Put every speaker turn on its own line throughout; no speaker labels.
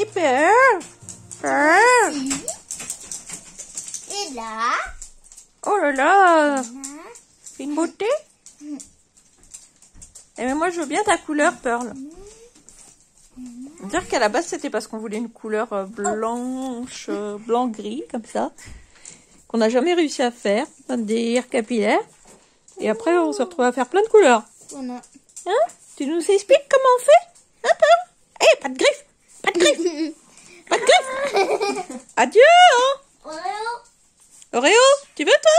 Et Pearl. Pearl.
Et là.
Oh là là. C'est une beauté. Et mais moi je veux bien ta couleur Pearl. Dire qu'à la base c'était parce qu'on voulait une couleur blanche, blanc-gris comme ça, qu'on n'a jamais réussi à faire, un délire capillaire. Et après on se retrouve à faire plein de couleurs.
Voilà.
Hein? Tu nous expliques comment on fait? Hein, Pearl? Eh, pas de griffes! Pas de griffes! Pas de griffes! Adieu, hein?
Oreo.
Oreo, tu veux toi?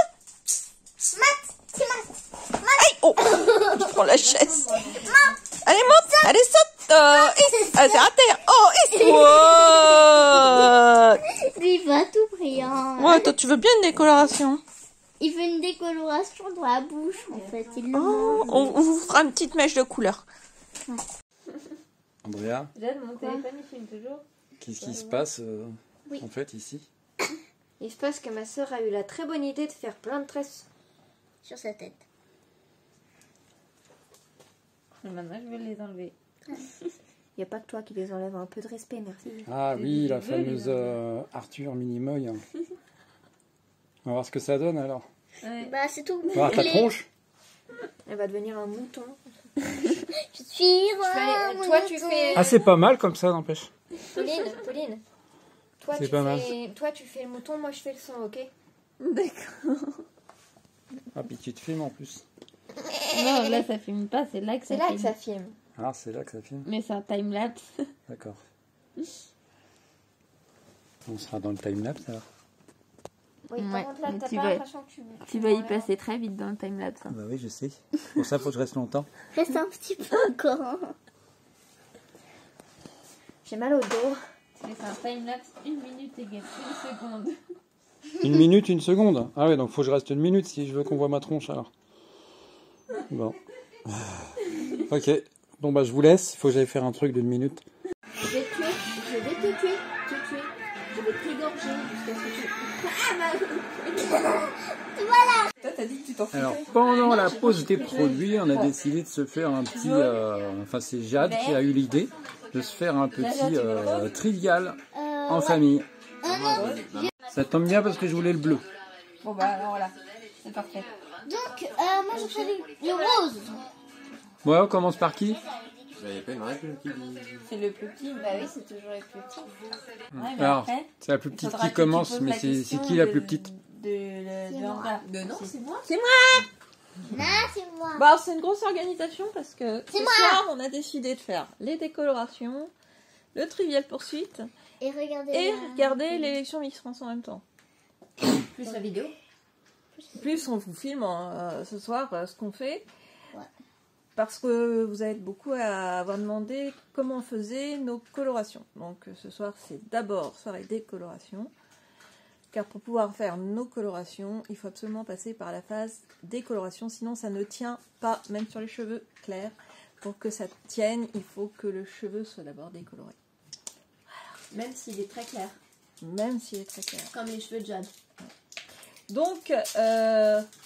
Mat. C'est Mat.
Aïe! Oh! Je prends la chaise. Allez, monte! Allez, saute! C'est à terre! Oh! Wow.
Lui, il va tout brillant.
Ouais, toi, tu veux bien une décoloration?
Il fait une décoloration dans la bouche, en fait. Il le
Oh,
mange.
on vous fera une petite mèche de couleur.
Andrea,
Jade, mon téléphone il filme toujours.
qu'est-ce qui se passe
Oui.
en fait ici?
Il se passe que ma soeur a eu la très bonne idée de faire plein de tresses.
Sur sa tête.
Et maintenant je vais les enlever. Il n'y a pas que toi qui les enlève, un peu de respect, merci.
Ah oui, la
Je veux les
fameuse Arthur Minimoy. On va voir ce que ça donne alors.
Ouais.
Bah, c'est tout.
On va voir ta tronche.
Elle va devenir un mouton.
Je suis
Toi tu fais...
Ah, c'est pas mal comme ça, n'empêche.
Pauline. Toi,
C'est pas mal.
toi tu fais le mouton, moi je fais le son, ok?
D'accord.
Ah, puis tu te filmes en plus.
Non, là, ça filme pas, c'est là que
C'est là que ça filme.
Ah, c'est là que ça filme.
Mais c'est un time-lapse.
D'accord. On sera dans le timelapse alors.
Oui,
Ouais,
par contre là,
mais
t'as
tu
pas
vas-
l'impression que tu...
Tu vas y passer très vite dans le time-lapse.
Bah oui, je sais. Pour ça, faut que je reste longtemps.
Reste un petit peu encore.
J'ai mal au dos.
C'est un time-lapse 1 minute égale 1 seconde.
1 minute, 1 seconde. Ah ouais, donc faut que je reste 1 minute si je veux qu'on voit ma tronche alors. Bon. Ok. Bon bah je vous laisse. Il faut que j'aille faire un truc d'1 minute.
Je vais te tuer. Je vais t'égorger jusqu'à ce que tu...
Toi, t'as dit que tu t'en foutais.
Alors pendant la pause des produits, on a décidé de se faire un petit... enfin c'est Jade qui a eu l'idée de se faire un petit trivial en famille. Ça tombe bien parce que je voulais le bleu.
Bon, bah, alors voilà. C'est parfait.
Donc, moi, je fais le rose.
Ouais, on commence par qui?
C'est le plus petit.
Bah oui, c'est toujours les plus petits.
Ouais, mais
Alors,
après,
c'est la plus
il
petite
faudra
qui
que tu
commence,
poses
mais
la
c'est
question
qui la
de-
plus petite?
De Andrea. De non,
C'est moi.
c'est moi.
Non, c'est moi.
Bon, alors, c'est une grosse organisation parce que ce
moi.
soir, on a décidé de faire les décolorations, le trivial poursuite
Et regardez.
et regarder l'élection Miss France en même temps.
Plus la vidéo.
Plus on vous filme ce soir ce qu'on fait.
Ouais.
Parce que vous êtes beaucoup à avoir demandé comment on faisait nos colorations. Donc ce soir, c'est d'abord soirée décoloration. Car pour pouvoir faire nos colorations, il faut absolument passer par la phase décoloration. Sinon, ça ne tient pas, même sur les cheveux clairs. Pour que ça tienne, il faut que le cheveu soit d'abord décoloré.
Même s'il est très clair.
Même s'il est très clair.
Comme les cheveux de Jade.
Donc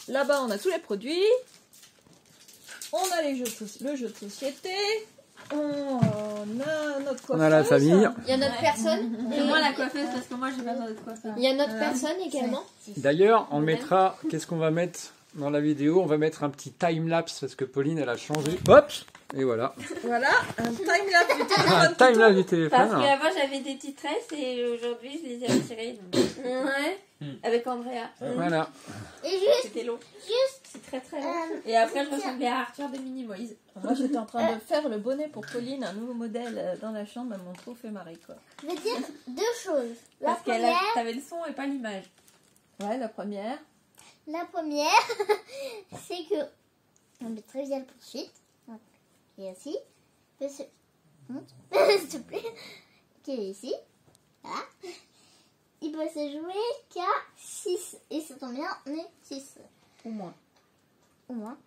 là-bas, on a tous les produits. On a le jeu de société. On a notre coiffeuse.
On a la famille.
Il y a notre personne.
Et moi la coiffeuse parce que moi j'ai pas besoin de coiffeur.
Il y a notre personne également.
D'ailleurs, on mettra... Qu'est-ce qu'on va mettre dans la vidéo? On va mettre un petit time-lapse parce que Pauline, elle a changé. Hop! Et voilà.
Voilà, un time-lapse du téléphone.
Un time-lapse du
Parce
téléphone.
qu'avant j'avais des petites tresses et aujourd'hui je les ai retirées. Ouais. Avec Andrea.
Voilà.
Et juste,
C'était long. C'est très très long.
euh,
Et après je ressemblais à Arthur de Minimoise.
Moi j'étais en train de faire le bonnet pour Pauline, un nouveau modèle dans la chambre. Elles m'ont trop fait marrer quoi.
je vais dire deux choses. La
Parce
première,
t'avais le son et pas l'image.
Ouais, la première.
c'est que on est très bien poursuite. Qui est ici. S'il te plaît. Qui est ici. Voilà. Il peut se jouer qu'à 6. Et ça tombe bien, on est 6.
Au moins.
Au moins.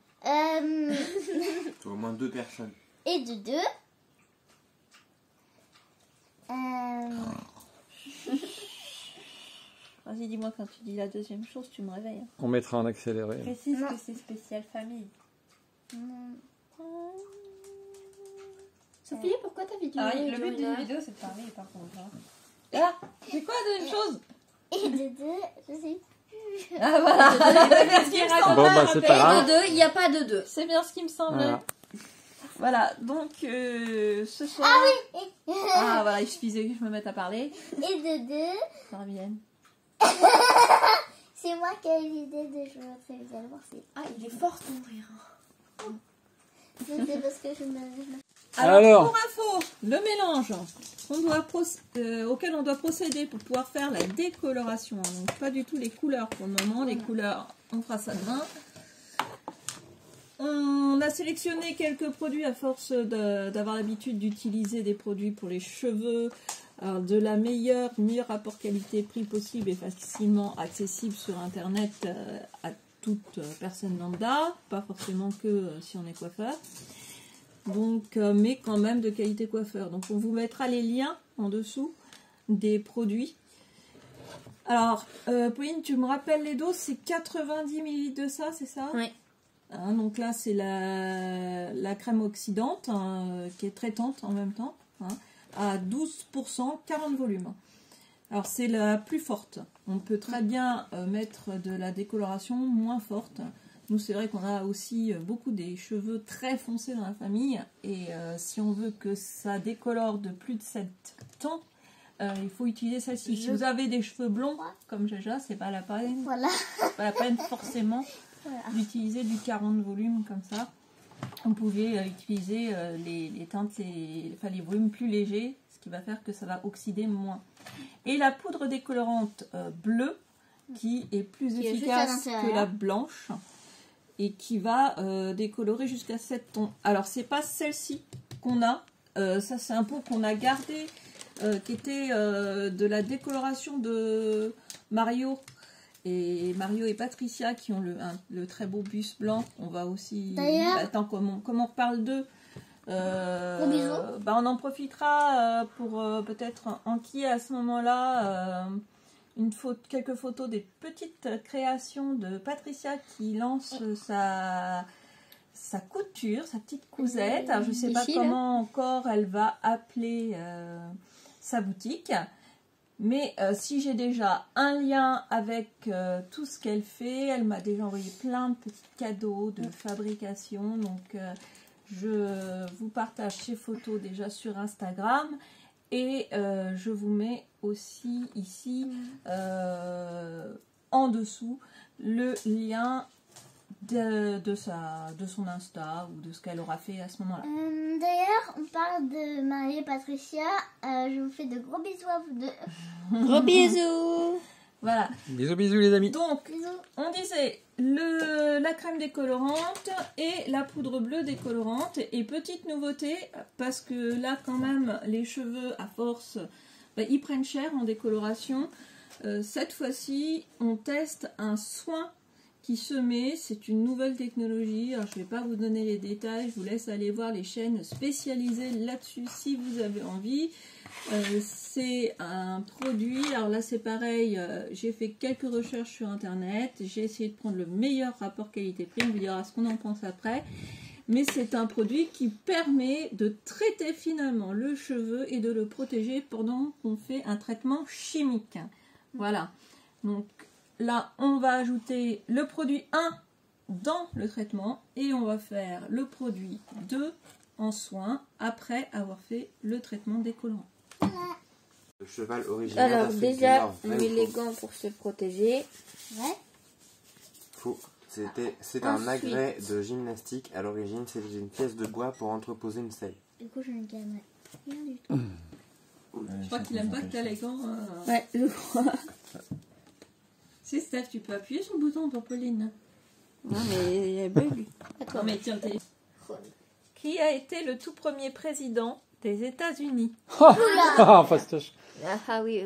Faut au moins 2 personnes.
Et de 2.
Vas-y, dis-moi quand tu dis la deuxième chose, tu me réveilles.
On mettra en accéléré.
Précise que c'est spécial famille.
Non.
Sophie, pourquoi quoi ta vidéo?
Ah, le but d'une vidéo, c'est de parler, par contre. Hein. Ah, c'est quoi de une chose?
Et de deux, je sais.
Ah, voilà. C'est bien ce qui me semblait.
Bon, bah, c'est pas
Et
grave.
de 2, il n'y a pas de 2.
C'est bien ce qui me semblait.
Voilà.
Voilà, donc ce soir...
Ah oui.
Ah, voilà, il suffisait que je me mette à parler.
Et de deux,
Ça revienne.
c'est moi qui ai eu l'idée de jouer au trivia. Vous allez voir, c'est...
Ah, il est fort ton rire.
C'est parce que je me...
Alors, pour info, le mélange auquel on doit procéder pour pouvoir faire la décoloration. Donc, pas du tout les couleurs pour le moment. Les couleurs, on fera ça demain. On a sélectionné quelques produits à force d'avoir l'habitude d'utiliser des produits pour les cheveux. Alors, de la meilleure rapport qualité-prix possible et facilement accessible sur Internet à toute personne lambda. Pas forcément que si on est coiffeur. Donc, mais quand même de qualité coiffeur. Donc on vous mettra les liens en dessous des produits. Alors, Pauline, tu me rappelles les doses, c'est 90 ml de ça, c'est ça?
Oui.
Hein, donc là, c'est la crème oxydante, hein, qui est traitante en même temps, hein, à 12%, 40 volumes. Alors c'est la plus forte. On peut très bien mettre de la décoloration moins forte. Nous, c'est vrai qu'on a aussi beaucoup des cheveux très foncés dans la famille. Et si on veut que ça décolore de plus de 7 temps, il faut utiliser celle-ci. Si vous avez des cheveux blonds, comme Jaja, c'est pas la peine.
Voilà.
C'est pas la peine forcément d'utiliser du 40 volumes comme ça. On pouvait utiliser les teintes, les volumes plus légers, ce qui va faire que ça va oxyder moins. Et la poudre décolorante bleue, qui est plus efficace que la blanche, et qui va décolorer jusqu'à 7 tons. Alors, c'est pas celle-ci qu'on a. Ça, c'est un pot qu'on a gardé, qui était de la décoloration de Mario. Et Mario et Patricia qui ont le très beau bus blanc. On va aussi...
D'ailleurs...
Attends, comme on reparle d'eux,
Gros bisous.
bah on en profitera pour peut-être enquiller à ce moment-là quelques photos des petites créations de Patricia qui lance sa couture, sa petite cousette. Alors, je ne sais pas comment encore elle va appeler sa boutique. Mais si j'ai déjà un lien avec tout ce qu'elle fait, elle m'a déjà envoyé plein de petits cadeaux de fabrication. Donc, je vous partage ces photos déjà sur Instagram. Et je vous mets aussi ici, en dessous, le lien de son Insta ou de ce qu'elle aura fait à ce moment-là.
D'ailleurs, on parle de Marie et Patricia. Je vous fais de gros bisous à vous deux.
Gros bisous.
Voilà.
Bisous, bisous les amis.
Donc,
Bisous.
on disait la crème décolorante et la poudre bleue décolorante. Et petite nouveauté, parce que là quand même, les cheveux à force, ils prennent cher en décoloration. Cette fois-ci, on teste un soin qui se met. C'est une nouvelle technologie. Alors, je ne vais pas vous donner les détails. Je vous laisse aller voir les chaînes spécialisées là-dessus si vous avez envie. C'est un produit, alors là c'est pareil, j'ai fait quelques recherches sur internet, j'ai essayé de prendre le meilleur rapport qualité-prix, on vous dira ce qu'on en pense après, mais c'est un produit qui permet de traiter finalement le cheveu et de le protéger pendant qu'on fait un traitement chimique. Voilà, donc là on va ajouter le produit 1 dans le traitement et on va faire le produit 2 en soin après avoir fait le traitement décolorant.
Le cheval original.
Alors déjà, on met les gants pour se protéger.
Ouais.
C'est un agrès de gymnastique. À l'origine, c'était une pièce de bois pour entreposer une selle.
Du coup, je ne gagnerai rien du tout.
Je crois qu'il aime pas que tu as les gants.
Ouais, je crois.
Si Steph, tu peux appuyer sur le bouton pour Pauline.
Non mais il y a bug.
Non mais tiens, qui a été le tout premier président des États-Unis?
Fastoche.
Ah oui.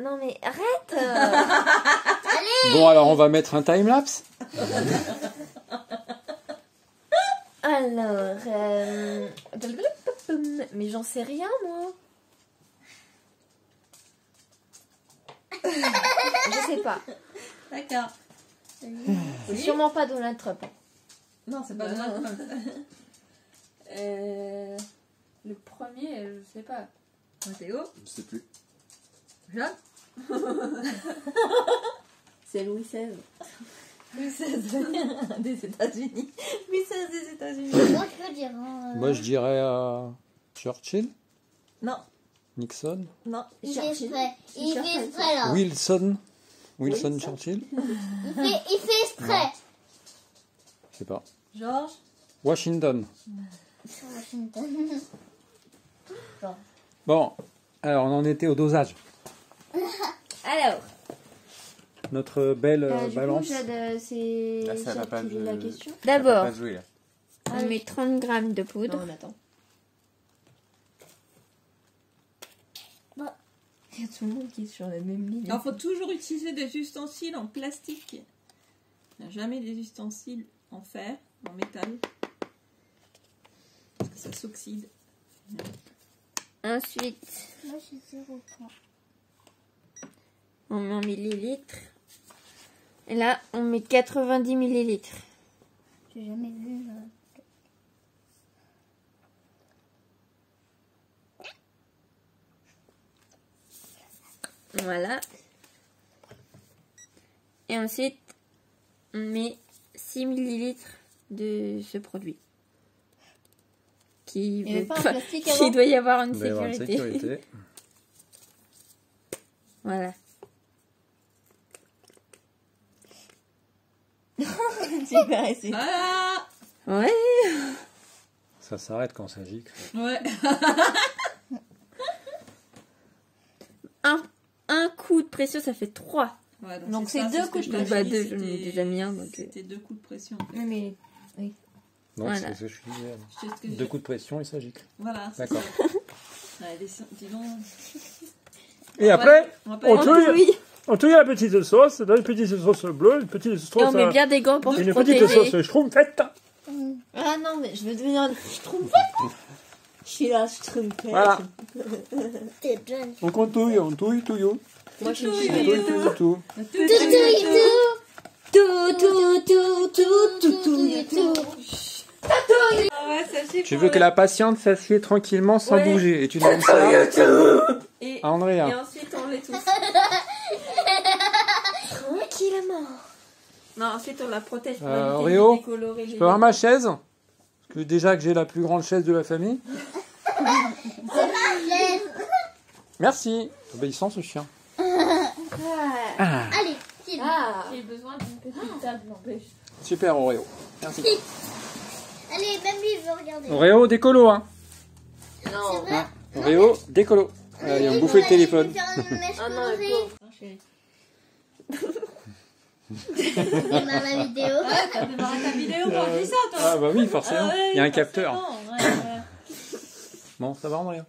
Non mais arrête.
Bon alors on va mettre un time-lapse.
Alors, mais j'en sais rien moi. Je sais pas.
D'accord.
C'est sûrement pas Donald Trump.
Non, c'est pas
Bah
Donald
non.
Trump.
Le premier, je sais pas.
Mathéo,
Je sais plus.
Jacques,
C'est Louis XVI.
Louis XVI des États-Unis. Louis XVI des États-Unis.
Moi, je peux dire. Hein,
Moi, je dirais Churchill,
Non,
Nixon,
non.
il fait exprès. Il fait exprès là.
Wilson. Wilson Churchill.
Il fait exprès.
Je sais pas.
Georges,
Washington.
Washington.
Bon, alors on en était au dosage.
Alors,
Notre belle
du
balance.
coup, c'est
Là, ça va
Jade
pas
qui dit
de-
la question.
Ça va
D'abord,
pas jouer, là.
on met 30 grammes de poudre.
non, on attend.
Il y a tout le monde qui est sur la même ligne.
Il faut toujours utiliser des ustensiles en plastique. Il n'y a jamais des ustensiles en fer, en métal. Parce que ça s'oxyde.
Ensuite,
Moi, j'ai 0 point.
on met en millilitres. Et là, on met 90 millilitres.
J'ai jamais vu.
Voilà. Et ensuite, on met 6 millilitres de ce produit.
Il n'y avait pas un plastique
Qui
avant?
doit y avoir une
Il va y avoir une
sécurité.
sécurité.
Voilà.
Super, ici.
Ah
Ouais.
Ça s'arrête quand ça gicle.
ouais.
Un coup de pression, ça fait 3.
Ouais,
Donc c'est
ça,
deux
ce que
coups
je
de
t'avais
Bah,
dit,
deux, j'en ai
c'était-
déjà mis un, donc,
C'était 2 coups de pression.
Oui, mais.
Donc
Voilà.
c'est ce que je disais.
Je sais ce que
Deux coups de pression et ça gicle.
Voilà. c'est
D'accord.
ça. Ouais, dis donc.
Et après,
On va pas
on
aller-
touille, on touille la petite sauce, dans une petite sauce bleue, une petite
Et
sauce,
on met bien des gants pour se
une petite
protéger.
sauce schtroumpfette.
Ah non, mais je veux devenir schtroumpfette. Je suis là, schtroumpfette.
Voilà.
T'es jeune.
Donc on touille.
Moi, je suis
On touille tout.
Tout.
Ah ouais, ça c'est
Tu
pour
veux que
le-
la patiente s'assied tranquillement sans
Ouais.
bouger. Et tu donnes ça
Et,
à Andrea.
et ensuite on les tousse.
Tranquillement.
Non, ensuite on la protège pour
Oreo,
éviter de décolorer
Je
les
peux avoir ma chaise? Parce que déjà que j'ai la plus grande chaise de la famille. Merci. Obéissance au chien.
Allez, file.
J'ai besoin d'une petite table, n'empêche.
Super Oreo. Merci.
Allez, même lui, il veut regarder.
Oreo décolo, hein.
C'est vrai.
Oreo décolo. Ils ont bouffé le téléphone.
Ah non, le pauvre. Hein, chérie.
Démarre la vidéo.
Ouais, t'as démarré ta vidéo quand on dit ça, toi.
Ah bah oui, forcément.
Ah ouais,
Il y a un capteur.
forcément, ouais, ouais.
Bon, ça va Andrea?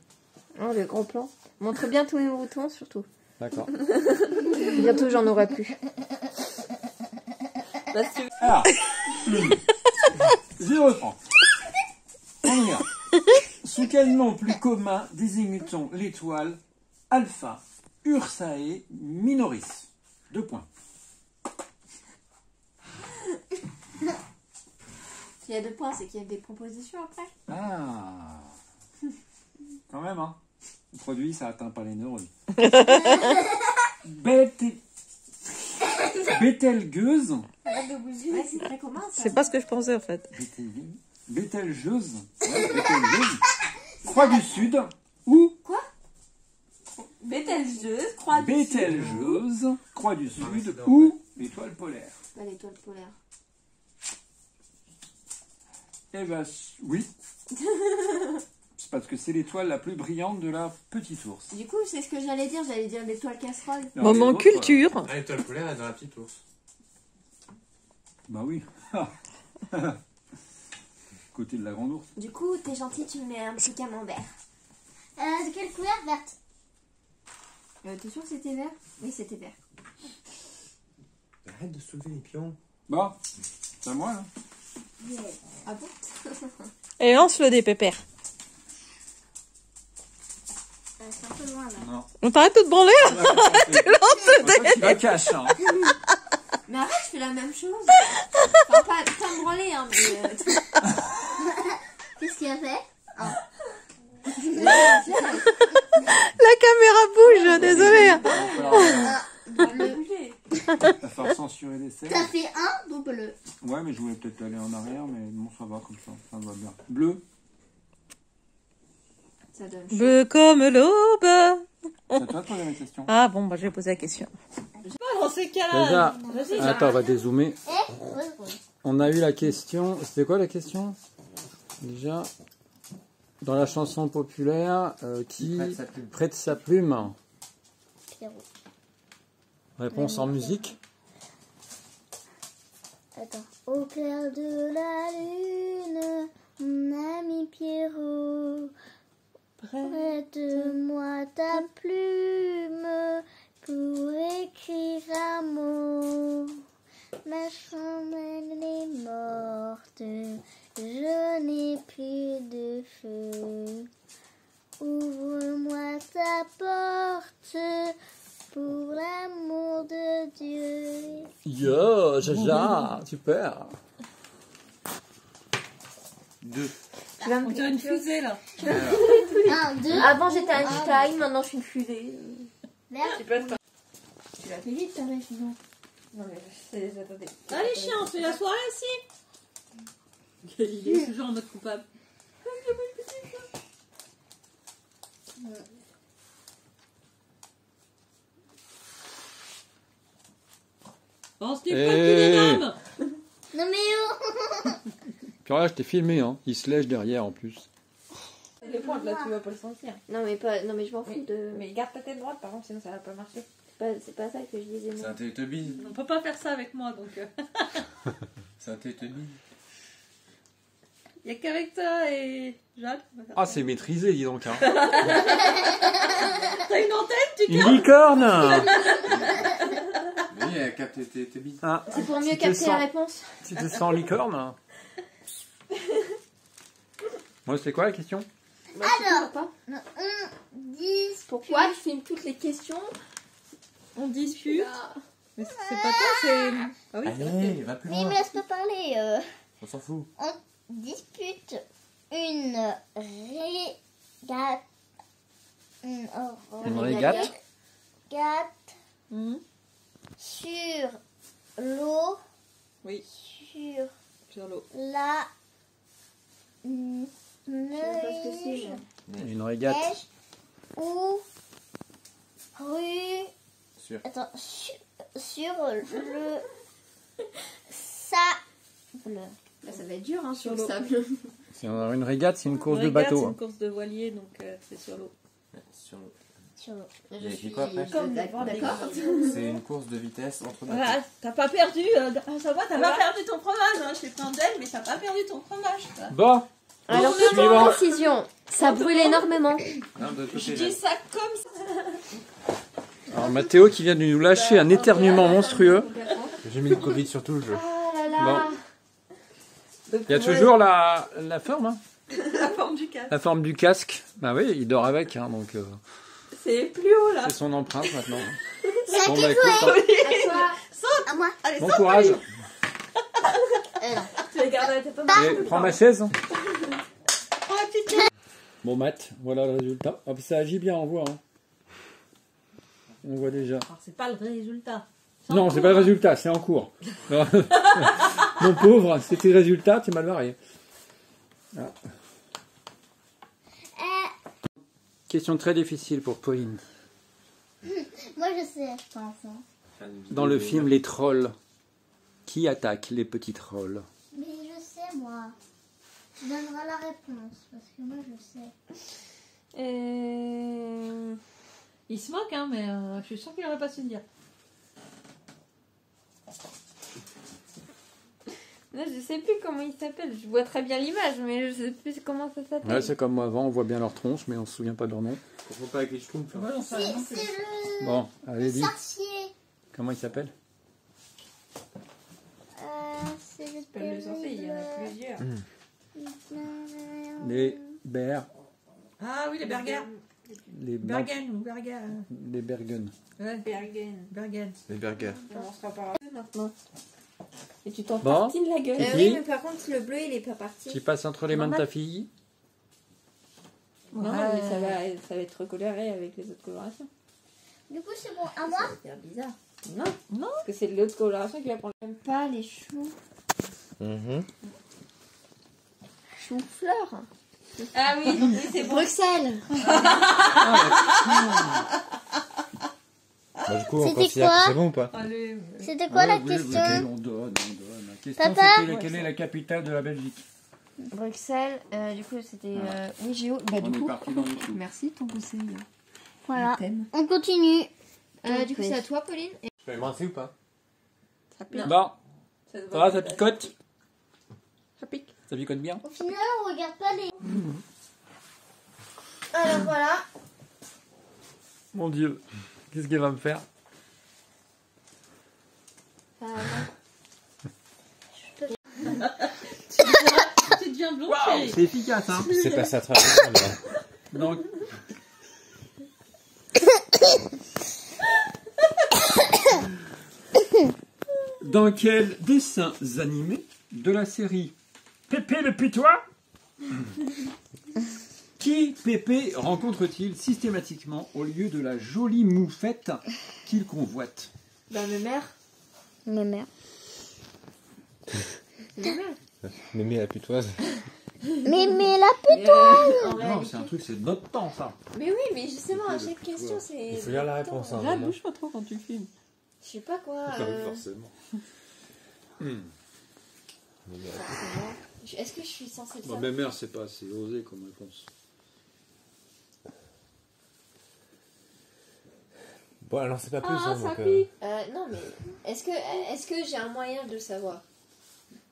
Oh, le gros plan. Montre bien tous mes boutons, surtout.
D'accord.
Bientôt, j'en aurai plus.
Alors, je reprends. On y va. Sous quel nom plus commun désigne-t-on l'étoile Alpha Ursae Minoris? 2 points.
S'il y a 2 points, c'est qu'il y a des propositions après.
Ah, quand même, hein. Le produit, ça atteint pas les neurones. Bételgeuse.
Ouais, c'est très commun, ça.
C'est pas ce que je pensais en fait.
Bételgeuse. Ouais, Bételgeuse. Croix du Sud. Ou
Bételgeuse, croix du
Bételgeuse. Croix du Sud. Ou l'étoile polaire.
Pas l'étoile polaire.
Eh ben, oui. C'est parce que c'est l'étoile la plus brillante de la petite ours.
Du coup, c'est ce que j'allais dire l'étoile casserole.
Alors, les autres,
culture.
Ah, l'étoile polaire est dans la petite ours.
Bah oui. Côté de la grande ours.
Du coup, t'es gentil, tu me mets un petit camembert.
De quelle couleur? Verte.
T'es sûr que c'était vert? Oui, c'était vert.
Arrête de soulever les pions.
Bon, c'est à moi là.
Ah bon?
Et lance le dé, pépère.
C'est un peu loin là.
Non.
On t'arrête de te branler?
Tu la caches, hein.
Mais arrête, je fais la même chose. Enfin, pas me branler, hein, mais...
Qu'est-ce qu'il a fait?
La caméra bouge, désolé.
Il va falloir censurer les scènes.
T'as fait un double.
Ouais, mais je voulais peut-être aller en arrière, mais bon, ça va comme ça. Ça va bien. Bleu.
Ça donne chaud.
Bleu comme l'aube.
C'est à toi de poser la question.
Ah bon, bah je vais poser la question. Dans ces cas-là.
Déjà, attends, on va dézoomer.
Ouais.
On a eu la question. C'était quoi la question? Déjà, dans la chanson populaire, qui prête sa plume?
Pierrot.
Réponse en musique.
Attends. Au clair de la lune, mon ami Pierrot, prête-moi ta plume pour écrire un mot. Ma chambre elle est morte, je n'ai plus de feu. Ouvre-moi ta porte pour l'amour de Dieu.
Yo, Jaja, super. 2.
On dirait une fusée là.
1, 2.
Avant, j'étais Einstein, maintenant, je suis une fusée.
Merde.
Tu peux être.
Tu l'as fait vite, ta mèche, sinon.
Non mais c'est. Attendez. Allez chiens, on se fait la soirée ici. Il est toujours en mode coupable. On se dit pas les dames.
Non mais oh.
Puis regarde, je t'ai filmé, hein. Il se lèche derrière en plus.
Les pointes là, tu vas pas le sentir.
Non, mais je m'en fous de...
Mais garde ta tête droite par contre, sinon ça va pas marcher.
C'est pas ça que je disais,
C'est
moi.
un Teletubby.
On peut pas faire ça avec moi donc.
C'est un Teletubby.
Y a qu'avec toi et Jacques.
Ah, c'est maîtrisé, dis donc. Hein.
T'as une antenne, tu
Une licorne.
Oui, il y a 4 Teletubbies.
Ah,
C'est pour mieux
tu te
capter la
sens-
réponse.
Tu te sens licorne. Moi, c'est quoi la question?
Bah,
Alors.
pas.
On dit
Pourquoi je filme toutes les questions?
On dispute. Mais c'est pas toi, c'est. Ah oui,
Allez, va plus
Mais il
loin.
me laisse pas parler.
On s'en fout.
On dispute une régate.
Une régate.
Régate
Mhm.
sur l'eau.
Oui,
Sur
sur l'eau.
la
Je sais pas ce que c'est,
neige.
moi.
Une régate.
Neige ou rue.
Sur.
Attends, sur le sable.
Là, ça va être dur, hein, sur le
l'eau.
sable.
C'est une régate, c'est une course de
Régate,
bateau.
C'est
hein.
une course de voilier, donc c'est sur l'eau.
Sur l'eau.
Sur l'eau.
Il y a écrit quoi après?
D'accord.
C'est une course de vitesse entre bateaux.
Voilà, t'as pas perdu. Ça va, t'as pas perdu ton fromage. Hein. Je t'ai plein d'ailes, mais t'as pas perdu ton fromage. Quoi.
Bon,
Alors,
suivant.
précision, ça brûle énormément.
Non, de l'autre
Je
côté,
dis
là.
ça comme ça.
Alors Mathéo qui vient de nous lâcher un éternuement monstrueux.
J'ai mis le Covid sur tout le jeu.
Oh là là.
Bon. Il y a toujours la forme, hein.
La forme du casque.
La forme du casque. Bah oui, il dort avec, hein, donc
C'est plus haut là.
c'est son empreinte maintenant.
C'est
Bon
à qui
bah écoute, hein.
À toi.
À moi.
Allez,
Bon
saute.
courage.
Non.
Tu les gardes, t'es pas mal.
Et prends ma chaise.
Prends la petite chaise.
Bon Matt, voilà le résultat. Hop, ça agit bien, on voit. Hein. On voit déjà.
Alors, c'est pas le résultat.
Non, c'est pas le résultat, c'est en cours. Mon pauvre, c'était le résultat, tu m'as barré. Ah. Question très difficile pour Pauline.
Moi je sais, je pense. Hein.
Dans le film Les Trolls, qui attaque les petits trolls?
Mais je sais moi. Tu donneras la réponse parce que moi je sais.
Il se moque, hein, mais je suis sûre qu'il aurait pas su le dire.
Là, je sais plus comment il s'appelle. Je vois très bien l'image, mais je sais plus comment ça s'appelle.
Ouais, c'est comme moi avant, on voit bien leur tronche, mais on se souvient pas de leur nom.
Confonds pas avec les Schtroumpfs.
Ouais, on sait rien non plus.
C'est le
Bon, allez, dis.
sorcier.
Comment il s'appelle?
C'est le
Comme les sorciers, il y en a plusieurs.
Les Ber...
Ah oui, les burgers.
les
Bergen ou Bergen.
les Bergen.
Ouais,
Bergen.
Bergen.
Les burgers.
On sera par maintenant. Et tu t'en
Bon.
tartines la gueule.
Kiki.
Oui, mais par contre, le bleu, il est pas parti.
Tu passes entre les mains de ta fille.
Non,
Ouais.
mais ça va être recoloré avec les autres colorations.
Du coup, c'est bon. À moi?
Ça va faire bizarre. Non. Non. Parce que c'est l'autre coloration qui va prendre. J'aime pas les choux. Chou-fleur. Ah oui, oui c'est bon.
Bruxelles.
Bah, du coup, on
C'était
considère
quoi
que c'est bon ou pas?
Allez.
C'était quoi la
Oui,
question?
on donne. La question
Papa
c'était quelle est la capitale de la Belgique?
Bruxelles, du coup c'était. Oui, Géo. Bah,
On
du
est
coup.
parti dans les choux.
Merci ton conseil.
Voilà.
Thème.
On continue.
Du coup, c'est à toi, Pauline.
Je peux les rincer ou pas?
Ça pique.
Bon,
Ça se
ça va, ça picote?
Ça pique.
Ça picote bien?
Au final, on regarde pas les.
Alors voilà.
Mon Dieu, qu'est-ce qu'elle va me faire?
Tu deviens blond.
C'est efficace, hein?
C'est passé à travers le
Donc, dans quel dessin animé de la série Pépé le putois qui Pépé rencontre-t-il systématiquement au lieu de la jolie moufette qu'il convoite?
Bah, ma mère.
Ma mère.
Mémé la putoise.
Mais la
Non, c'est un truc, c'est de notre temps, ça.
Mais oui, mais justement, à chaque question, c'est.
Il faut lire la réponse. Hein,
Là,
maman.
bouge pas trop quand tu filmes.
Je sais pas quoi.
Forcément.
Est-ce que je suis censée le
Bon,
savoir?
mais mère, c'est pas assez osé comme réponse.
Bon, alors c'est pas plus.
Ah,
hein,
ça
donc,
pique.
Non, mais est-ce que j'ai un moyen de le savoir?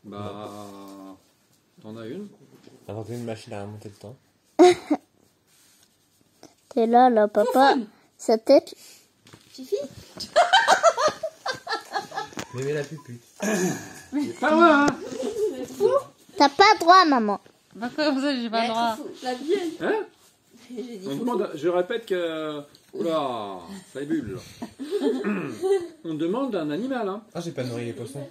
Bah. T'en as une?
inventer une machine à remonter le temps.
T'es là, papa. Sa tête.
Fifi?
Mémé la pupute.
Pas loin, hein?
T'as pas droit, maman.
Bah, comme ça, j'ai pas le droit.
La vieille.
Hein?
J'ai dit
On
fou.
demande, je répète que. Oula, ça bulle. On demande un animal, hein?
Ah, j'ai pas nourri les poissons.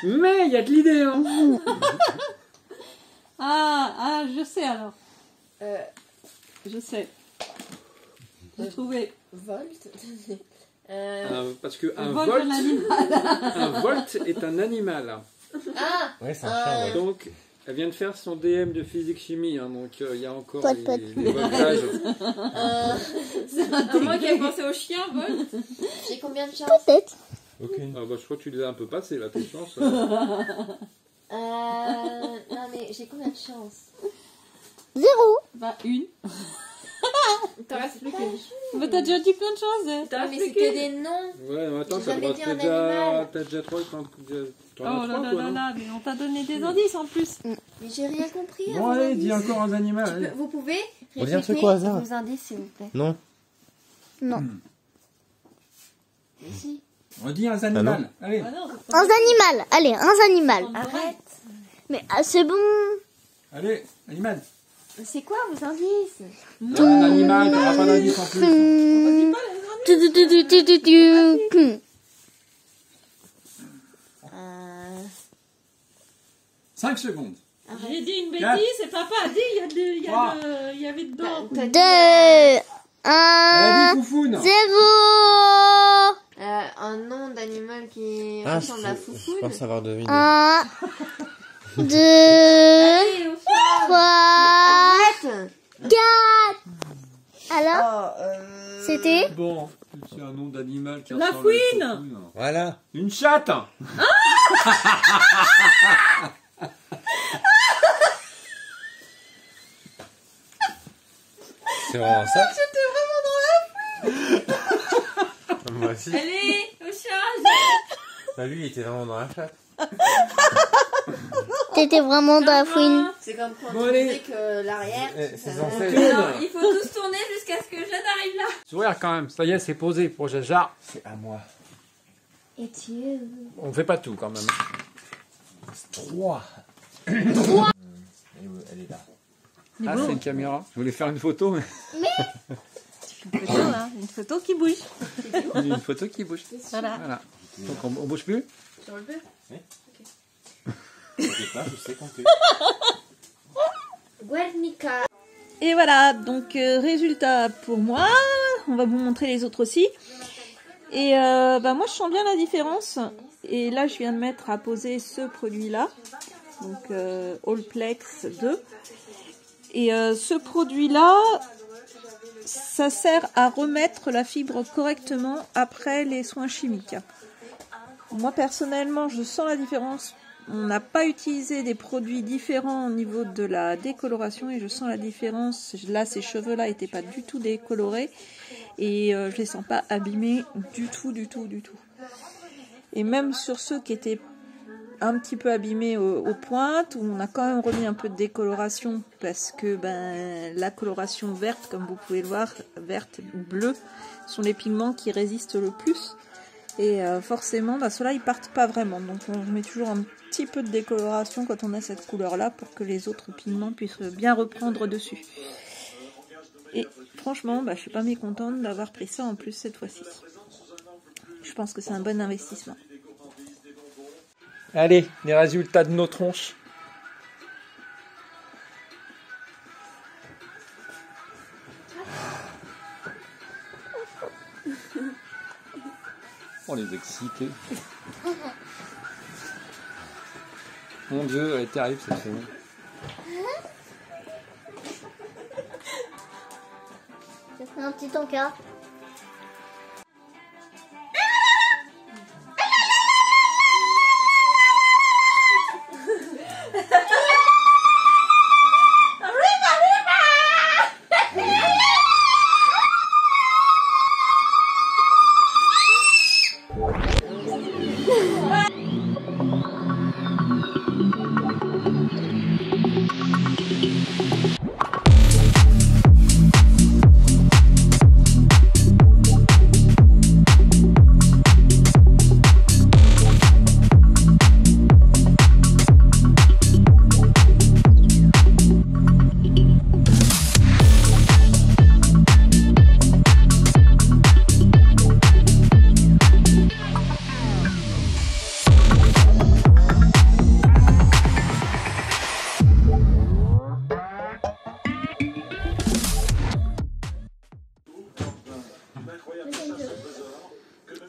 Mais il y a de l'idée, hein?
Ah, je sais alors.
Euh,
Je sais. J'ai trouvé.
Volt.
Parce que un
Vol
volt,
d'un animal.
un volt est un animal.
Ah!
Ouais, c'est un chat, ouais.
Donc, elle vient de faire son DM de physique-chimie, hein, donc il y a encore
Pot,
les,
pot.
les voltages.
C'est moi qui ai pensé au chien, Vol.
J'ai combien de chance?
Peut-être.
Aucune.
Ah bah, je crois que tu les as un peu passés, là, tes chances.
Non, mais j'ai combien de chance?
0.
Bah, une.
T'en restes plus qu'une.
Mais t'as déjà dit plein de choses.
Mais c'est que des noms.
Ouais, mais attends,
J'ai
t'as
jamais
le
dit
droit,
un animal.
t'as déjà 3, t'en as
Oh
3,
là là
toi,
là
non?
là, mais on t'a donné des indices en plus.
Mais j'ai rien compris.
Bon,
à vos
allez,
indices.
dis encore un animal, allez.
Vous pouvez
On dit un
répéter
truc au hasard.
vos indices, s'il vous plaît.
Non.
Non.
Mais si.
On dit un animal, allez.
Ah non, c'est
Un animal. Allez, un animal.
Arrête.
Mais c'est bon.
Allez, animal.
C'est quoi vos indices?
Un animal, t'auras pas d'indice en plus.
Hmm. Tu, tu, tu, tu, tu, tu, tu.
5 secondes.
J'ai dit une
Quatre.
bêtise et papa a dit
Trois.
il y avait dedans.
T'as
2,
dit,
1,
Elle a dit foufoune.
0.
un nom d'animal qui
Ah,
ressemble à
je
foufoune.
pense avoir deviné.
1, 2,
Allez, au final.
3,
Arrête.
4. Alors, c'était
Bon, c'est un nom d'animal qui
La
ressemble à une
fouine.
foufoune.
Voilà.
Une chatte.
C'est vraiment ça. J'étais vraiment dans la fouine. Moi aussi.
Allez, au chat.
Bah lui, il était vraiment dans la chatte.
T'étais vraiment dans la fouine.
C'est comme quand
Bon,
tu
allez.
disais que l'arrière.
Eh, c'est
ça-
censé.
Non, il faut tous tourner jusqu'à ce que Jeanne arrive là.
Sourire quand même, ça y est, c'est posé pour Jaja.
C'est à moi.
Et tu.
On fait pas tout quand même.
3. Elle est là.
Ah, c'est une caméra. Je voulais faire une photo.
Une photo qui bouge.
Une photo qui bouge.
Voilà.
Donc on bouge plus?
Sur le père?
Oui. T'inquiète pas, je sais compter.
Guernica.
Et voilà, donc résultat pour moi. On va vous montrer les autres aussi. Et moi je sens bien la différence. Et là je viens de mettre à poser ce produit-là. Donc Allplex 2. Et ce produit-là, ça sert à remettre la fibre correctement après les soins chimiques. Moi personnellement, je sens la différence. On n'a pas utilisé des produits différents au niveau de la décoloration et je sens la différence. Là, ces cheveux-là n'étaient pas du tout décolorés et je les sens pas abîmés du tout. Et même sur ceux qui étaient un petit peu abîmés aux pointes, où on a quand même remis un peu de décoloration parce que la coloration verte, comme vous pouvez le voir, verte, bleue, sont les pigments qui résistent le plus. Et forcément, ceux-là, ils partent pas vraiment. Donc on met toujours un petit peu de décoloration quand on a cette couleur-là pour que les autres pigments puissent bien reprendre dessus. Et franchement, je suis pas mécontente d'avoir pris ça en plus cette fois-ci. Je pense que c'est un bon investissement.
Allez, les résultats de nos tronches. On les exciter. Mon Dieu, elle est terrible cette semaine.
Ça fait un petit encart.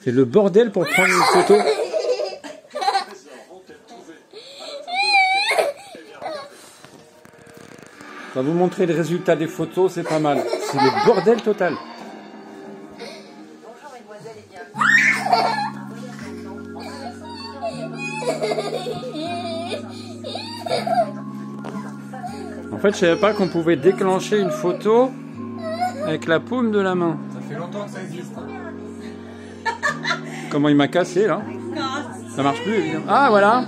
C'est le bordel pour prendre une photo. On va vous montrer le résultat des photos, c'est pas mal. C'est le bordel total. En fait, je savais pas qu'on pouvait déclencher une photo avec la paume de la main.
Ça fait longtemps que ça existe.
Comment il m'a cassé là? Ça marche plus évidemment. Ah voilà.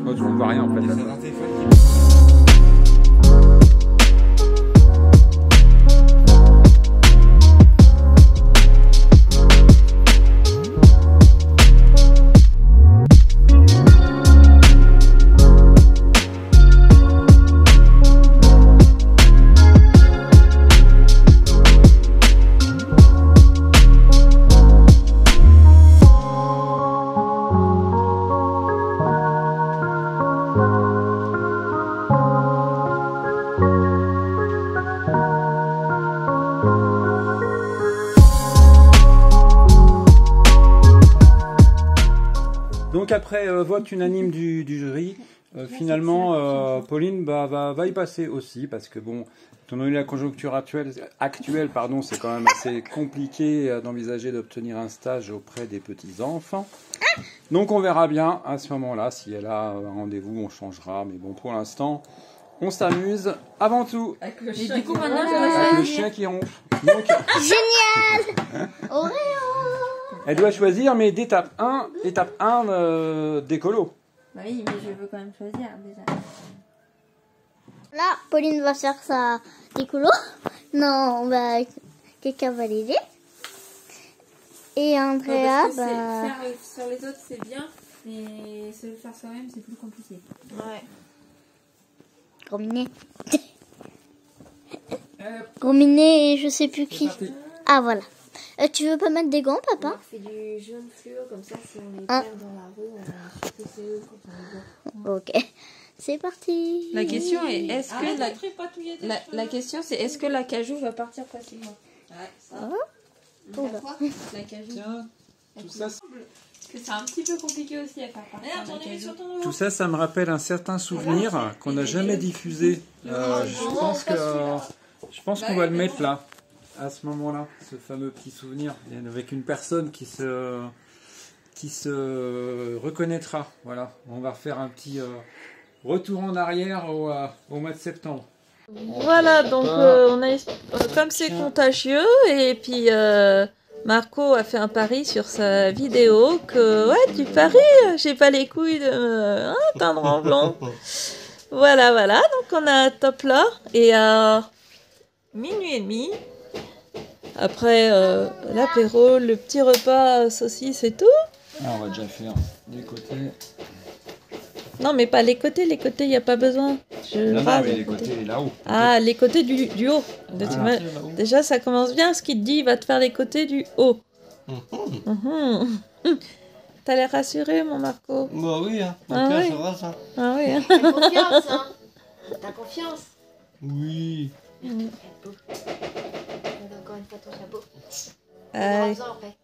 Oh, je ne vois rien en fait là.
C'est un téléphone
Donc après vote unanime du jury, finalement Pauline va y passer aussi parce que bon, étant donné la conjoncture actuelle, c'est quand même assez compliqué d'envisager d'obtenir un stage auprès des petits enfants. Donc on verra bien à ce moment-là si elle a un rendez-vous, on changera. Mais bon, pour l'instant, on s'amuse avant tout.
Avec le
Et
chien.
du coup, maintenant, je
Avec
dois
le chien qui ronfle. Donc,
Génial. Oreo.
elle doit choisir, mais d'étape 1 d'écolo.
Bah oui, mais je veux quand même choisir déjà.
Là, Pauline va faire sa décolo. Non, quelqu'un va l'aider. Et Andrea,
Faire sur les autres, c'est bien, mais se le faire soi-même, c'est plus compliqué.
Ouais.
Gros minet. Gros minet et je sais plus qui. Ah voilà. Tu veux pas mettre des gants, papa?
On fait du jaune fluo, comme ça, si on les perd dans la rue, on va que c'est eux quand on les voit.
Ok. C'est parti.
La question est, est-ce que la question c'est est-ce que l'acajou va partir facilement? L'acajou.
Tiens, tout ça,
Parce que c'est un petit peu compliqué aussi à faire partir.
tout ça, ça me rappelle un certain souvenir qu'on n'a jamais diffusé. Je pense qu'on va le mettre là, à ce moment-là, ce fameux petit souvenir, avec une personne qui se reconnaîtra. Voilà, on va refaire un petit retour en arrière au mois de septembre.
Voilà, donc on a comme c'est contagieux et puis Marco a fait un pari sur sa vidéo que ouais tu paries, j'ai pas les couilles de teindre en blond. Voilà, donc on a un top là et à minuit et demi, après l'apéro, le petit repas saucisse et tout.
Ah, on va déjà faire des côtés.
Non mais pas les côtés, il n'y a pas besoin.
Non, mais les côtés là-haut.
Ah, les côtés du haut. Déjà, ça commence bien. Ce qu'il te dit, il va te faire les côtés du haut. T'as l'air rassuré, mon Marco?
Bah oui, hein.
Ah oui.
Ça va, ça.
Ah oui.
T'as confiance, hein? T'as confiance?
Oui.
Encore une fois ton chapeau.
Allez.
Après.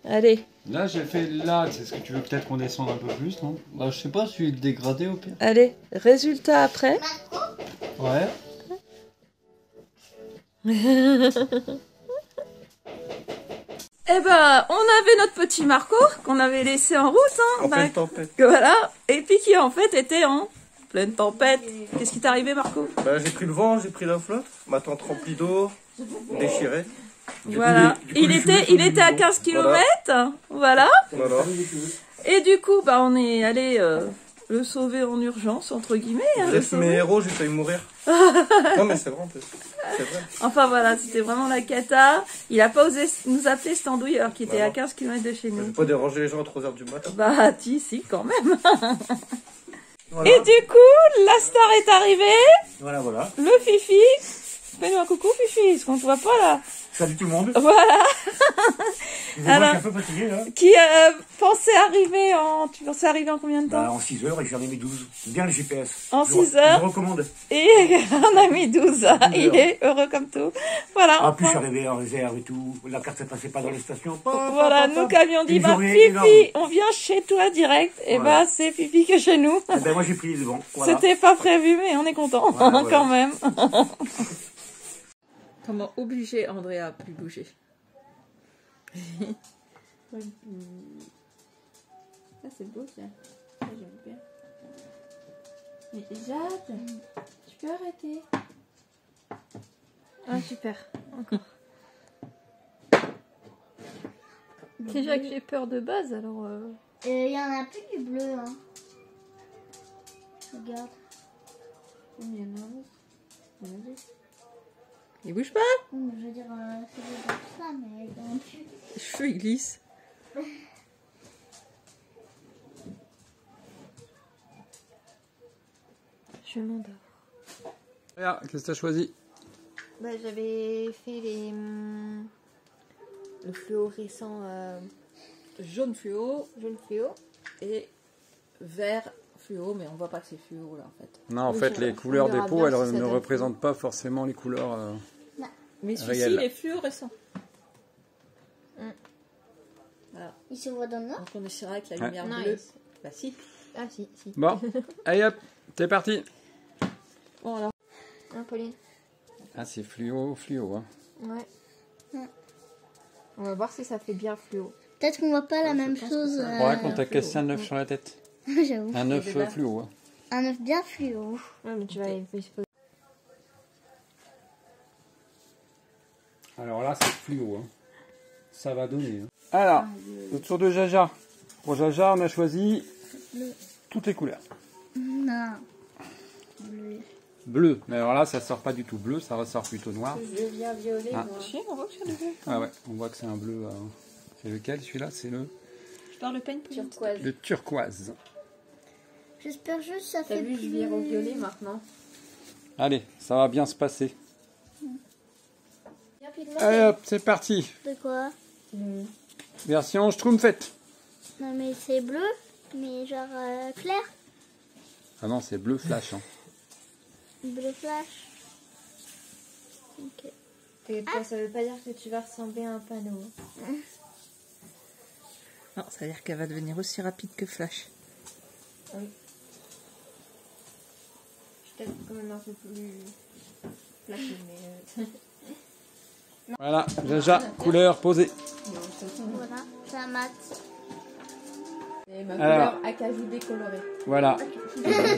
Allez.
Là, j'ai fait là. C'est ce que tu veux peut-être qu'on descende un peu plus, non?
Bah, je sais pas, celui de dégradé au pire.
Allez. Résultat après.
Ouais.
Eh ben, on avait notre petit Marco qu'on avait laissé en route.
En pleine tempête.
Voilà. Et puis qui en fait était en pleine tempête. Qu'est-ce qui t'est arrivé, Marco?
Bah, j'ai pris le vent, j'ai pris la flotte. Ma tente remplie d'eau, déchirée.
Voilà. Il était à 15 km. Voilà. Et du coup, bah, on est allé le sauver en urgence, entre guillemets.
J'ai fait mes héros, j'ai failli mourir. Non, mais c'est vrai en plus. C'est vrai.
Enfin voilà, c'était vraiment la cata. Il a pas osé nous appeler cet andouilleur qui était à 15 km de chez
Je vais
nous.
pas déranger les gens à 3h du matin.
Bah, si, quand même.
Voilà.
Et du coup, la star est arrivée.
Voilà.
Le Fifi. Fais-nous un coucou, Fifi, parce qu'on te voit pas là.
Salut tout le monde.
Voilà.
Je suis un peu fatigué là.
Qui pensait arriver en... Tu pensais arriver en combien de temps?
En 6 heures et j'en ai mis 12. Bien le GPS.
En 6 heures.
Je recommande.
Et on a mis 12. Il est heureux comme tout. Voilà.
Ah, puis je suis arrivé en réserve et tout. La carte ne passait pas dans les stations.
Voilà, nous comme on dit,
Une
bah,
journée
Fifi,
énorme.
on vient chez toi direct. Et
Voilà.
bah, c'est Fifi que chez nous.
Eh ben, moi j'ai pris les devants. Voilà.
C'était pas prévu, mais on est content
Voilà.
quand même. Comment obliger Andrea à plus bouger? Ça c'est beau ça. Ça j'aime bien. Mais Jade, tu peux arrêter? Ah super, encore. Déjà que j'ai peur de base alors...
Il y en a plus du bleu, hein. Regarde.
Il y en a un. Il bouge pas?
Je veux dire, c'est comme ça, mais il y en a plus.
Les cheveux ils glissent. Je m'endors.
Regarde, qu'est-ce que t'as choisi?
Bah, j'avais fait le fluorescent
Jaune fluo
jaune fluo.
et vert fluo, mais on voit pas que c'est fluo là en fait.
Non, en
Oui,
fait,
ça
les
va.
couleurs
On
des
verra
peaux,
bien
elles
si ça
ne
donne
représentent pas forcément les couleurs.
Mais celui-ci
Réel.
il est fluorescent.
Il se voit dans le noir.
Donc on essaiera avec la
Ouais.
lumière
Non,
bleue. Bah si.
Ah, si.
Bon, allez hop, t'es parti.
Bon alors.
Hein, Pauline?
Ah, c'est fluo. Hein.
Ouais.
Ouais.
On va voir si ça fait bien fluo.
Peut-être qu'on voit pas la même chose.
On croirait qu'on t'a cassé un œuf sur la tête.
J'avoue.
Un œuf
déjà.
fluo. Hein.
Un œuf bien fluo.
Ouais, mais tu vas aller.
Alors là, c'est fluo. Hein. Ça va donner. Hein. Alors, le tour de Jaja. Pour Jaja, on a choisi toutes les couleurs.
Non. Bleu.
Bleu. Mais alors là, ça sort pas du tout bleu, ça ressort plutôt noir.
Je deviens violet,
Ah.
moi.
Si, on voit que c'est le bleu.
Ah ouais, on voit que c'est un bleu. C'est lequel celui-là? C'est le
Je parle le peigne
Turquoise.
turquoise.
J'espère juste que ça
T'as
fait
vu, je
plus...
vire au violet maintenant.
Allez, ça va bien se passer.
Rapidement.
Allez hop, c'est parti.
De quoi?
Version Schtroumpfette.
Non mais c'est bleu, mais genre clair.
Ah non, c'est bleu flash. Hein.
Bleu flash. Ok.
Et toi, ça veut pas dire que tu vas ressembler à un panneau.
Non, ça veut dire qu'elle va devenir aussi rapide que Flash.
Oui. Je suis peut-être quand même un peu plus flashy, mais...
Voilà, Jaja, couleur posée.
Voilà, c'est un mat.
Et ma
Alors.
couleur acajou décolorée.
Voilà.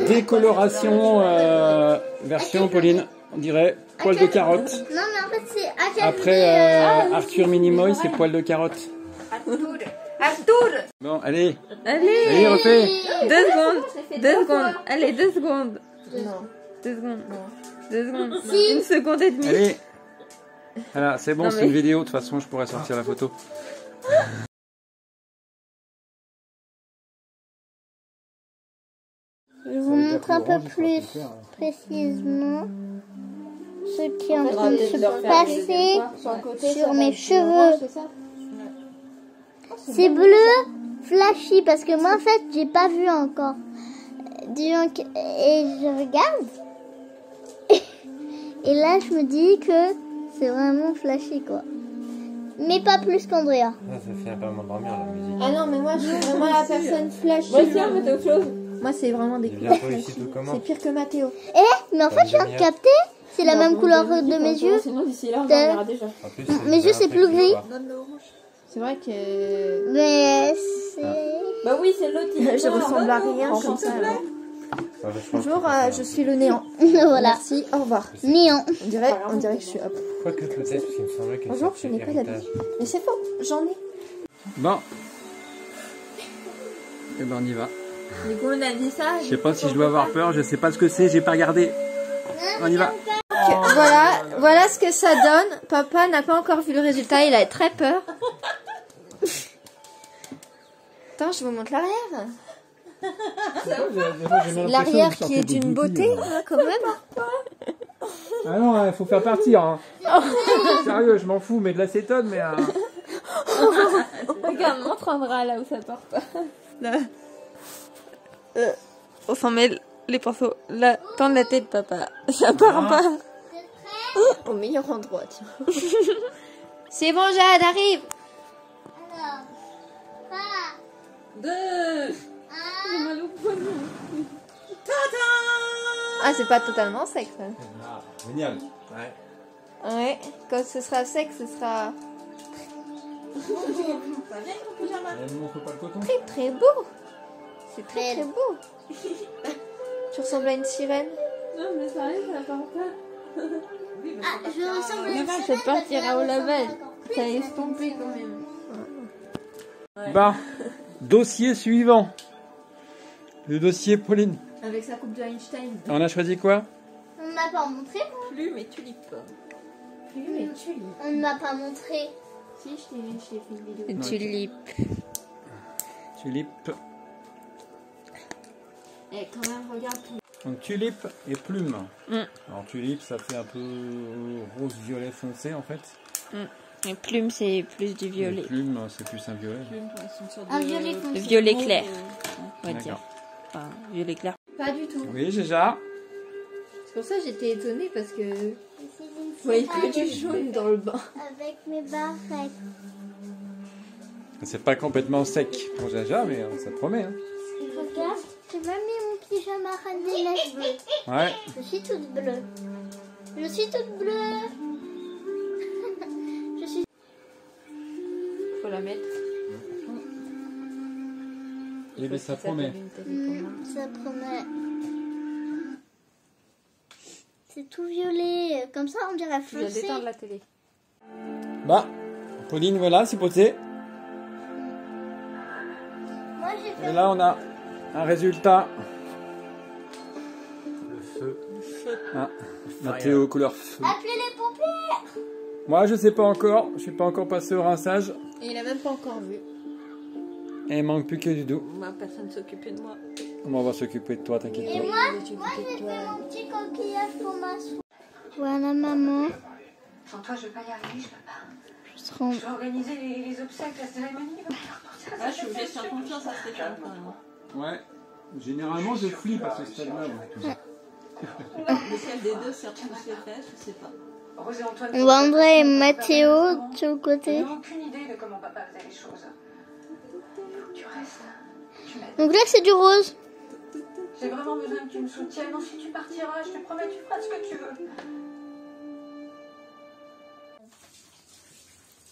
Décoloration version Pauline, on dirait poil de carotte.
Non mais en fait c'est acajou.
Après Arthur Minimoy, c'est poil de carotte.
Arthur.
Bon, allez,
Allez,
allez, refais.
2 secondes. 2 secondes. Allez, 2 secondes.
Non.
2 secondes. 2 secondes.
Si.
1 seconde et demie.
Allez. Voilà, c'est bon,
Non,
c'est
mais-
une vidéo, de toute façon je pourrais sortir la photo.
Je vous montre un peu plus précisément ce qui est en train de se passer sur mes cheveux. C'est bleu flashy parce que moi en fait j'ai pas vu encore. Donc, et je regarde et là je me dis que c'est vraiment flashy quoi. Mais pas plus qu'Andrea.
Ça fait un peu m'endormir la musique.
Ah non, mais moi, je suis vraiment la personne flashy. Moi, c'est vraiment des
Et
couleurs
bientôt ici
flashy.
tout commence.
C'est pire que Mathéo.
Mais en fait je viens de capter, c'est la même couleur de mes yeux.
Sinon, d'ici là, on
De-
verra déjà.
En plus,
Mes yeux, c'est plus gris.
C'est vrai que...
Mais c'est...
Bah oui, c'est l'autre.
Je ressemble à rien comme ça. alors. Bonjour, je suis le néant.
voilà,
Merci, au revoir.
néant.
On dirait que je suis hop.
Quoique peut-être, parce qu'il me semblait qu'elle
Bonjour, je
sortait
n'ai pas
héritage.
d'habit. Mais c'est faux, j'en ai.
Bon. Et ben on y va.
Du coup, on a dit ça.
Je sais pas si je dois avoir peur, je sais pas ce que c'est, j'ai pas regardé. On y va.
Voilà ce que ça donne. Papa n'a pas encore vu le résultat, il a très peur. Attends, je vous montre l'arrière. L'arrière qui est d'une beauté, hein, quand même.
Ah non, il faut faire partir. Hein. Sérieux, je m'en fous, mais de l'acétone, mais...
Regarde, montre un bras là où ça part pas. Là. On s'en met les pinceaux. Là, tendre la tête, papa. Ça part pas.
Au meilleur endroit, tiens. C'est bon, Jade, arrive.
Alors,
2.
Ah, c'est pas totalement sec, ça.
Génial. Ouais.
Ouais, quand ce sera sec, ce sera
Elle montre pas le coton.
très très beau. C'est très très beau. Tu ressembles à une sirène.
Non, mais sérieux, ça part pas.
je ressemble à une
Ça
sirène
partira
parce
au
que là,
lavage.
je ressemble encore plus
Ça
à
est
une
estompé
sirène.
quand même.
Bah, dossier suivant. Le dossier Pauline.
Avec sa coupe de Einstein.
On a choisi quoi?
On ne m'a pas montré.
Plume et tulipe.
Plume et tulipe.
On ne m'a pas montré.
Si, je t'ai fait une vidéo.
Une tulipe.
Tulipe.
Et quand même, regarde tout.
Donc tulipe et plume.
Mm.
Alors tulipe, ça fait un peu rose-violet foncé en fait.
Et plume, c'est plus du
Et
violet.
plume, c'est plus un violet.
Un violet
Le
foncé.
violet clair, on va dire.
D'accord.
Enfin, violet clair.
Pas du tout.
Oui, déjà.
C'est pour ça que j'étais étonnée parce que je
C'est une
voyais
sirène
que du jaune dans le bain.
avec mes barrettes.
C'est pas complètement sec pour Jaja, mais ça promet. Hein.
Regarde, j'ai même mis mon pyjama Reine des Neiges bleu.
Ouais.
Je suis toute bleue. Je suis toute bleue. Je suis...
Faut la mettre.
Et bien, ça promet.
Ça promet. C'est tout violet. Comme ça, on dirait
Tu viens
foncé.
d'éteindre la télé.
Bah, Pauline, voilà, c'est posé.
Moi, j'ai fait...
Et là, on a un résultat.
Le feu.
Ah, Mathéo, couleur feu.
Appelez les pompiers.
Moi, je sais pas encore. Je suis pas encore passé au rinçage.
Et il a même pas encore vu.
Et il manque plus que du dos.
Moi, personne ne s'occupait de moi.
On va s'occuper de toi, t'inquiète
Et
pas.
moi, je vais faire mon petit coquillage pour ma soie. Voilà, maman.
Sans toi, je vais pas y arriver, je peux pas.
Je
Je vais organiser les obsèques, la cérémonie.
Ah, je suis obligée de faire confiance à Stéphane quand même.
Ouais. Généralement, je flippe à ce stade-là.
Lequel des deux sert plus les fesses, je sais pas.
Rose et Antoine.
On va André et Mathéo sur le côté.
J'ai aucune idée de comment papa faisait les choses. Faut que tu restes. Tu m'aides.
Donc là, c'est du rose.
J'ai vraiment besoin que tu me soutiennes. Ensuite, tu partiras. Je te promets, tu feras ce que tu veux.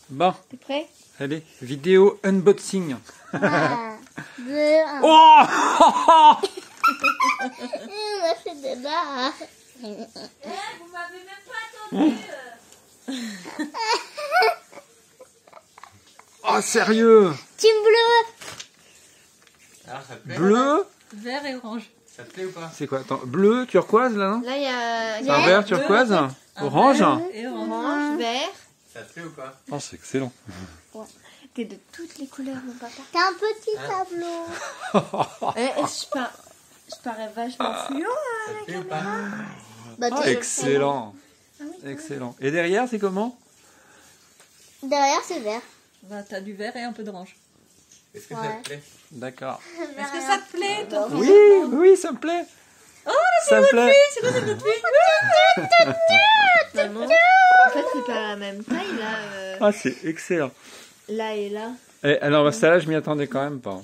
Bon,
T'es prêt?
allez, vidéo unboxing.
1, 2, 1.
Oh
On a fait des barres.
Vous m'avez même pas attendu.
Oh, sérieux?
Team bleu.
Alors, ça te plaît?
Bleu?
Vert et orange.
Ça te plaît ou pas?
C'est quoi? Attends, bleu, turquoise, là, non?
Là, il y a
C'est un vert, turquoise? Orange?
Et orange.
orange, vert.
Ça te plaît ou pas?
Oh, c'est excellent.
T'es de toutes les couleurs, mon papa.
T'as un petit tableau.
Je parais vachement fluo.
Ça te plaît ou pas?
Bah,
Ah, excellent. Excellent. Et derrière, c'est comment?
derrière, c'est vert.
Bah, t'as du vert et un peu d'orange.
Est-ce que ça
Ouais.
te plaît?
D'accord.
Est-ce que ça te plaît, toi?
Oui, oui, ça me plaît. Oh, ça me plaît.
C'est quoi cette autre fille?
Maman, en fait, c'est pas la même taille, là.
Ah, c'est excellent.
Là et là.
Et alors, ça là, je m'y attendais quand même pas.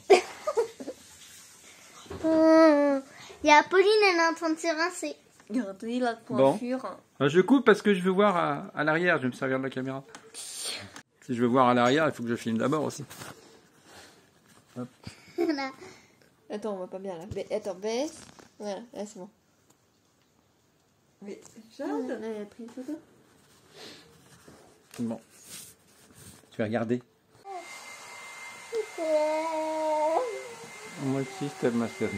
Il y a Pauline, elle est en train de s'érincer.
Regardez la
Bon.
coiffure.
Je coupe parce que je veux voir à l'arrière. Je vais me servir de la caméra. Si je veux voir à l'arrière, il faut que je filme d'abord aussi.
Voilà.
Attends, on voit pas bien là. Attends, baisse. Voilà, là c'est bon.
Mais
Là, elle a pris une photo.
Bon. Tu vas regarder. Moi aussi, je t'aime, ma chérie.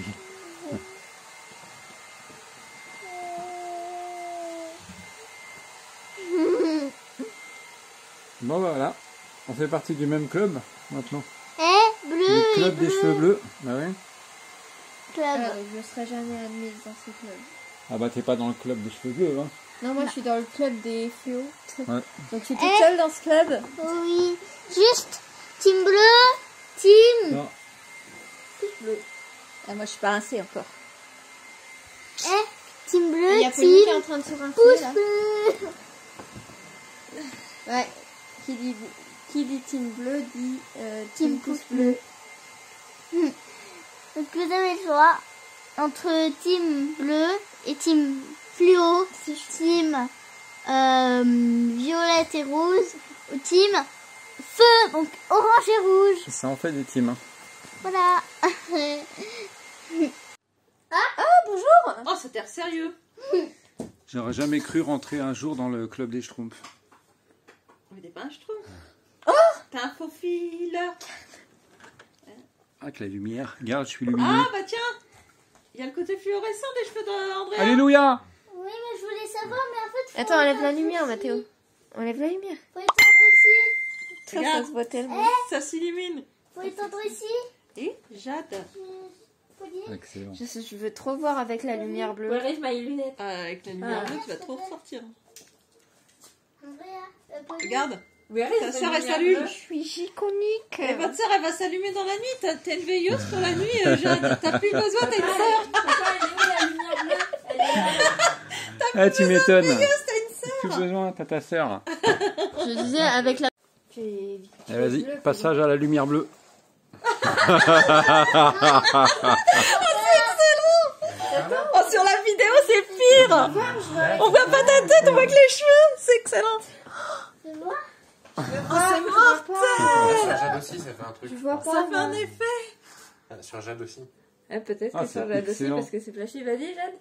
Bon, bah, voilà. On fait partie du même club, maintenant.
Bleu
Le club
et
des
bleu.
cheveux bleus. Bah oui.
Club.
Je ne serai jamais admise dans ce club.
Ah bah, t'es pas dans le club des cheveux bleus, hein.
Non, moi je suis dans le club des fluos.
Ouais.
Donc je suis toute seule dans ce club.
Oui. Juste, team bleu, team.
Non.
Ah, moi, je suis pas rincée encore.
Team bleu,
Il y a Pauline qui est
team
en train de se rincer
pouce
là.
bleu.
Ouais. Qui dit team bleu dit team pouce bleu.
Donc vous avez le choix entre team bleu et team fluo, team violette et rose, ou team feu, donc orange et rouge.
Ça en fait des teams, hein.
Voilà.
Oh, ça t'air sérieux.
J'aurais jamais cru rentrer un jour dans le club des Schtroumpfs.
Mais t'es pas un schtroumpf. Oh, t'as un faux fil.
Ah, que la lumière. Regarde, je suis lumineux.
Ah, bah tiens. Il y a le côté fluorescent des cheveux d'André.
Alléluia.
Oui, mais je voulais savoir, mais en fait... faut
Attends, enlève la
éteindre
lumière,
ici.
Mathéo. Enlève la lumière.
Faut éteindre ici.
Ça,
Regarde.
ça se voit tellement.
Ça s'illumine.
Faut éteindre ici.
Et Jade.
Pauline.
Excellent.
Je veux trop voir avec la lumière bleue.
Where is my lunette? Ah, avec la lumière bleue, tu vas trop ressortir.
Andrea, Pauline.
Regarde. Ta soeur, elle s'allume.
Je suis giconique.
Et votre soeur, elle va s'allumer dans la nuit. T'es une veilleuse pour la nuit, Jade. T'as plus besoin d'être soeur.
Ah, tu m'étonnes.
T'as une soeur.
Plus besoin, t'as ta sœur.
Je disais avec la...
Eh, vas-y, passage à la lumière bleue.
Oh, sur la vidéo, c'est pire. On voit pas ta tête, on voit que les cheveux. C'est excellent.
C'est moi.
Oh, c'est mortel.
Sur Jade aussi, ça fait un truc.
Je vois pas.
Ça fait un effet.
Sur Jade aussi.
Peut-être
Ah,
que ça
c'est
va aussi
excellent.
parce que c'est flashy. Vas-y, Jade.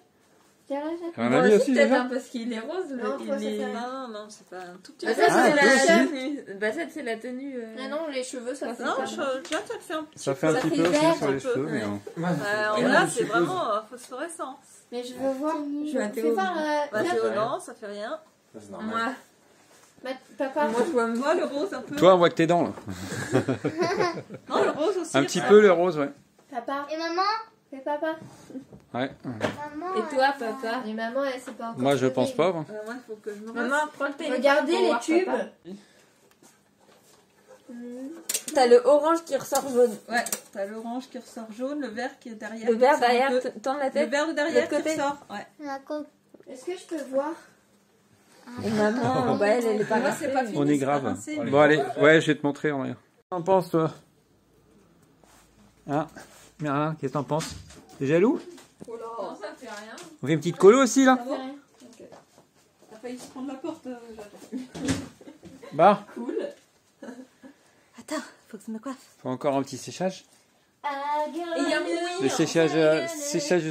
Tiens, là, Jade.
À mon avis aussi,
peut-être
déjà.
hein, parce qu'il est rose.
Non,
il
toi, ça
est...
fait rien. Non, c'est pas un tout petit
Bah,
peu.
ça,
Ah,
c'est
toi
la
aussi.
tenue. Bah, ça, c'est la tenue.
Ah non, les cheveux, ça fait
Non,
pas. Jade, ça te fait un petit
Ça fait un petit peu
vert,
aussi sur
un
les
peu,
cheveux,
ouais.
mais non.
Là, c'est vraiment phosphorescent.
Mais je veux voir. Je vais
Théo.
voir.
Bah,
Jade.
Théo, non, ça fait rien.
Ça, c'est normal.
Moi. Papa.
Moi, je vois moi le rose un peu.
Toi, on voit que tes dents, là.
Non, le rose aussi.
Un petit peu le rose, ouais.
Papa.
Et maman,
Fais papa.
Ouais.
Maman,
Et toi, papa? Et maman, elle sait pas encore.
Moi, je pense pas. Moi.
Moi, il faut que je me
Maman,
prends le téléphone.
regardez
pour
les
voir
tubes.
papa.
T'as le orange qui ressort jaune.
Ouais, t'as l'orange qui ressort jaune, le vert qui est derrière.
Le vert
qui ressort un
derrière,
peu.
tourne la
Le
tête.
vert de derrière qui
L'autre côté.
ressort. Ouais.
la coque.
Est-ce que je peux voir? Et maman, bah elle est pas
Moi, c'est pas
rincée.
fini.
On est
c'est pas
grave.
rincé, mais-
Bon, allez. Ouais, je vais te montrer. Qu'est-ce que t'en penses, toi? Hein? Merlin, qu'est-ce que t'en penses? T'es jaloux?
Oh là, ça fait rien.
On fait une petite colo aussi, là?
Ça va? Ok. T'as failli se prendre la porte, Jade.
Bah,
Cool.
Attends, faut que je me coiffe.
faut encore un petit séchage.
Et il y a
Le séchage, le séchage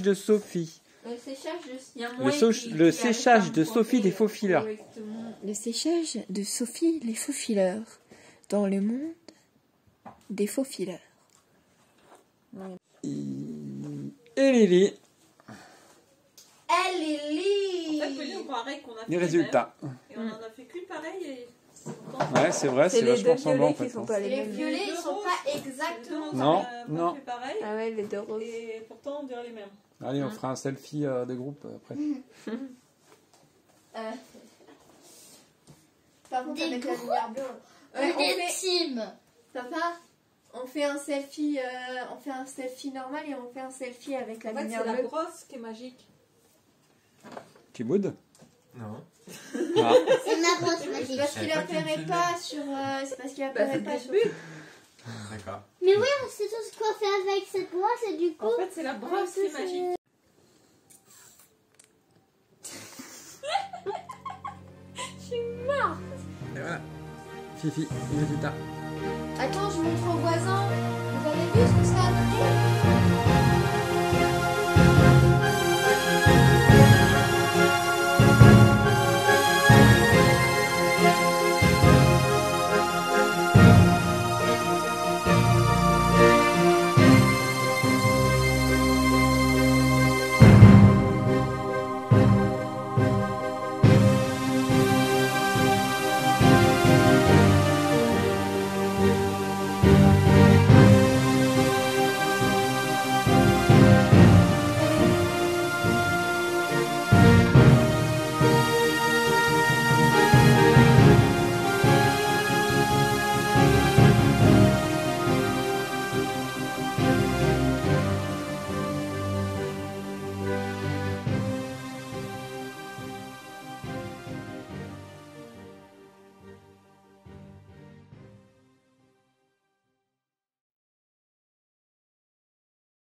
de Sophie.
Le séchage de...
Il y a
Le,
moins
le séchage de Sophie des faux fileurs.
Le séchage de Sophie les faux fileurs. Dans le monde des faux fileurs.
Et Lily,
Elle est
En fait, Pauline, on croirait qu'on a fait
les résultats.
Et on en a fait qu'une pareille et...
Ouais, c'est vrai, c'est vachement semblant en fait.
Les violets, ils sont pas exactement...
Non,
on
non.
a fait pareil.
Ah ouais, les deux roses.
Et pourtant, on dirait les mêmes.
Allez, on fera un selfie de groupe après.
Par contre,
Des
avec la
gros
lumière bleue...
On est team.
Papa, on fait un selfie normal et on fait un selfie avec la
En fait,
lumière
c'est la
bleue.
brosse qui est magique.
Tu boudes?
Non.
Ah.
C'est ma brosse
C'est
magique.
parce qu'il apparaît pas sur... c'est parce qu'il apparaît pas sur...
D'accord.
Mais oui, on sait tous quoi faire avec cette brosse et du coup.
En fait, c'est la brosse qui est magique.
Et voilà. Fifi, les résultats.
Attends, je montre aux voisins.